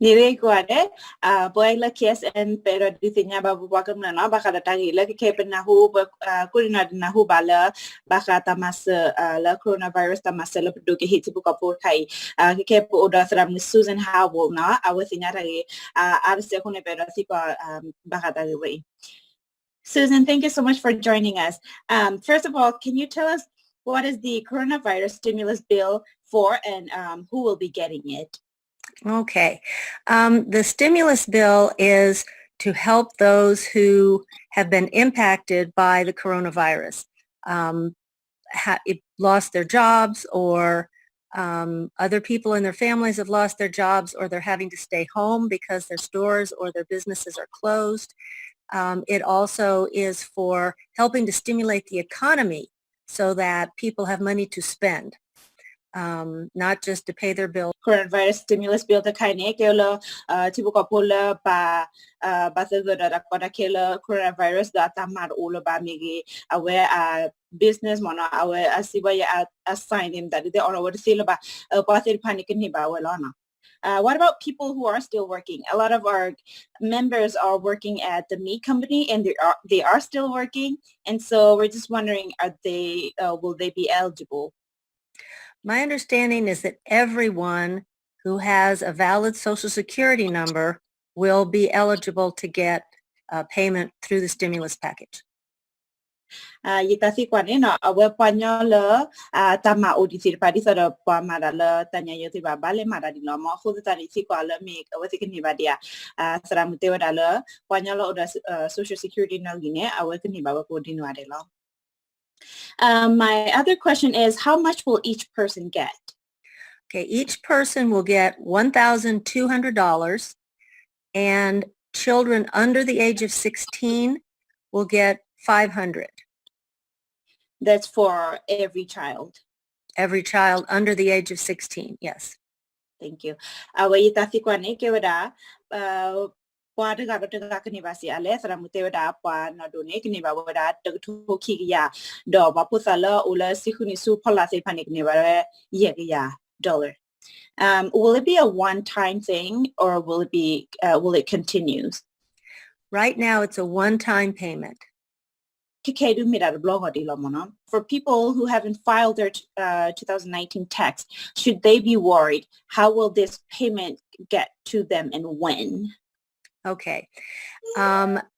Nirekuare, boy la KSN pero ditinya babu wakam na no baka datangi la kepen na hu kulina na hu bala baka tamas la coronavirus tamas la produke hiti buka por kai kepo oda thram ni Susan Howell na awathinya tagi arse kune pero siko baka tagi wei. Susan, thank you so much for joining us. First of all, can you tell us what is the coronavirus stimulus bill for and who will be getting it? Okay. The stimulus bill is to help those who have been impacted by the coronavirus, lost their jobs, or other people in their families have lost their jobs, or they're having to stay home because their stores or their businesses are closed. It also is for helping to stimulate the economy so that people have money to spend. Not just to pay their bills. Coronavirus stimulus bill ta kaine kela tibuka pola ba basagada rakota kela coronavirus da tamar ola ba migi awe business mona awe asiba ya assign him that they are what sila ba pathir panic ni ba wala na. What about people who are still working? A lot of our members are working at the meat company, and they are still working, and so we're just wondering, are they will they be eligible? My understanding is that everyone who has a valid Social Security number will be eligible to get payment through the stimulus package. Yitasi kwane na awe panyo le tama odisir padi sara pa mara le tanya yosi ba bale mara di lo mo khudu tari si kwa le mi awe sikini ba dia sara mutewa da le panyo le oda Social Security na gine awe kini ba ko di nuare lo. My other question is, how much will each person get? Okay, each person will get $1,200, and children under the age of 16 will get $500. That's for every child? Every child under the age of 16, yes. Thank you. Awayita sikwane kewada pa de ga kani ba si ale sara mutewa da pa na do ne kini ba wada to ki ya do ba pusala ula sikuni su pala se panik ne ba ye ya dollar. Will it be a one-time thing, or will it continue? Right now it's a one-time payment. For people who haven't filed their 2019 tax, should they be worried? How will this payment get to them and when? Okay.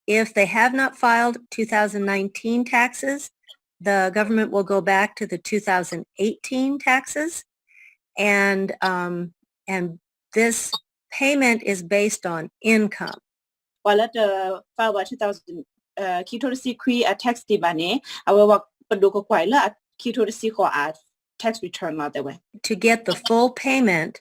If they have not filed 2019 taxes, the government will go back to the 2018 taxes, and this payment is based on income. While at the file 2000 kito si kui a tax dibane awa padoko kwaila kito si ko a tax return la the way. To get the full payment,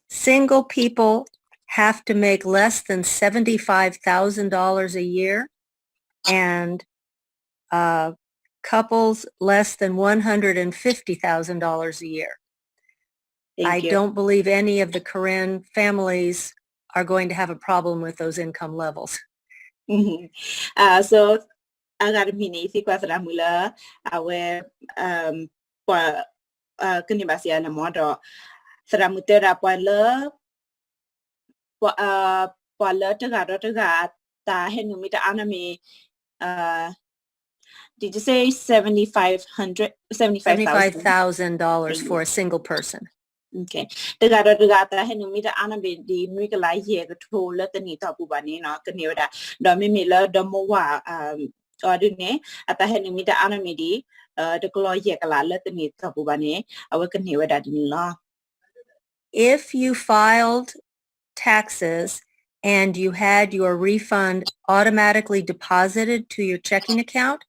single people have to make less than $75,000 a year, and couples less than $150,000 a year. I don't believe any of the Karen families are going to have a problem with those income levels. So agar mini si kwasara mula awe pa kanibasia na modo saramutera pa le pa le taga ta henumita anami did you say $75,000 for a single person? Okay. Taga ta henumita anabi di nuikala ye ka tola tani tapu bani na kanira da mimila da mowa ordine ata henumita anamidi the kolo ye kala la tani tapu bani awa kanira da dinla. If you filed taxes and you had your refund automatically deposited to your checking account,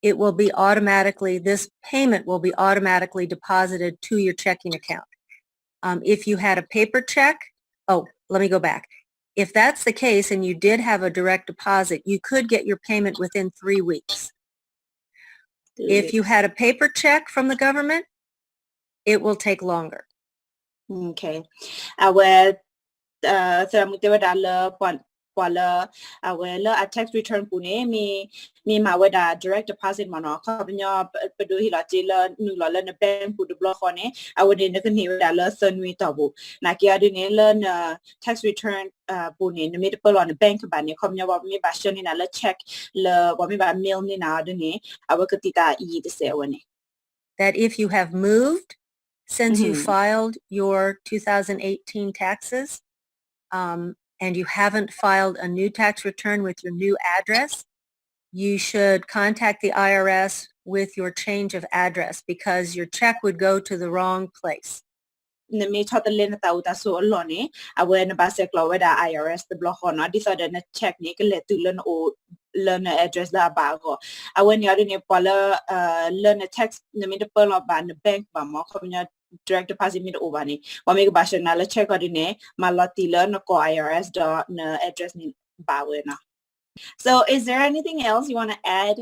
it will be this payment will be automatically deposited to your checking account. If you had a paper check, let me go back. If that's the case and you did have a direct deposit, you could get your payment within 3 weeks. If you had a paper check from the government, it will take longer. Okay. Well, Pala awela a tax return pune mi ma weda direct deposit mano kabnya pedu hilachila nulala na bank pu de block one awede ne kan hiwa la sanwi tabu na kia de ne la tax return pune ne mit pala on bank ba ne kabnya wa mi ba shoni na la check la wa mi ba mail ni na de ne awakatita I de se one. That if you have moved since you filed your 2018 taxes, and you haven't filed a new tax return with your new address, you should contact the IRS with your change of address because your check would go to the wrong place. Na me chota lena ta uta so lone awe na base klo weda IRS the block on this other na check ni ke le tu len o learn address la ba go awe ni ade ne pala learn tax na me de pala ba na bank ba mo ko nya direct deposit me over ni wa me ba na la check ade ne malati learn ko IRS dot na address ni ba we na. So is there anything else you want to add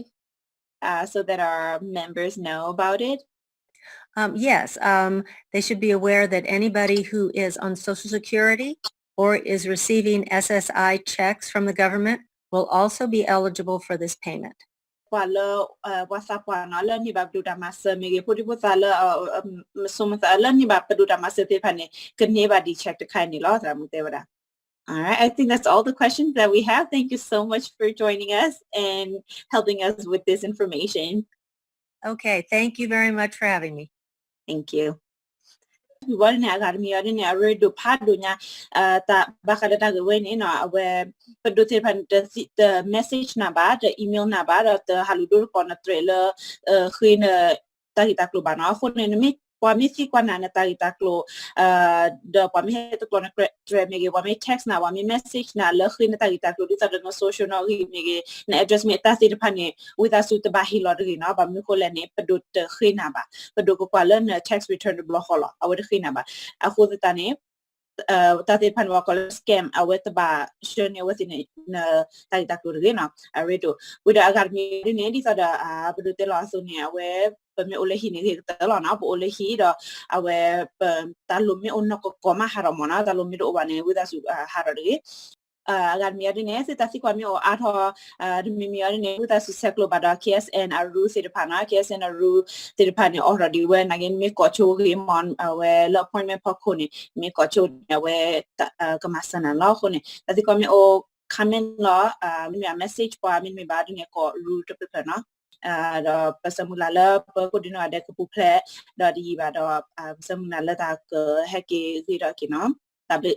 so that our members know about it? Yes, they should be aware that anybody who is on Social Security or is receiving SSI checks from the government will also be eligible for this payment. Wala WhatsApp wana la ni ba duda masa mege pudi putala sumata ni ba duda masa te pane kene ba di check the kind ni lo tra mu te wada. All right, I think that's all the questions that we have. Thank you so much for joining us and helping us with this information. Okay, thank you very much for having me. Thank you. Wala na agar mi ada ni awe do padu nya ta bakal ada gawe ni no awe pedu te pan the message na ba the email na ba the haludur kona trailer khin ta kita klu ba no phone ni mi kwa mi si kwa na ta kita klu the kwa mi he to kona tre me ge wa mi text na wa mi message na le khin ta kita klu di ta no social no gi me ge na address me ta si de pan ni with us to ba hi lo ri no ba mi ko le ni pedu te khin na ba pedu ko kwa le tax return de block hola awe de khin na ba aku ta ni tati pan wa kol scam awet ba shone within na tati taklu ri na aredo wida agar mi ni di sada bedu te la so ni awe me ole hi ni te la na bo ole hi da awe talu mi onna ko koma haramona talu mi do bane wida su harari agar mi ari ne se tasi kwa mi o atho mi ari ne wida su seklo bada KSN aru se de pana KSN aru se de pana already when again me ko cho gi mon awe la appointment pa ko ni me ko cho awe kamasana la ko ni tasi kwa mi o comment la mi message pa mi ba ni ko ru to pe na da pasamula la pa ko dino ada ko ple da di ba da pasamula la ta ke heke zira ki no tabe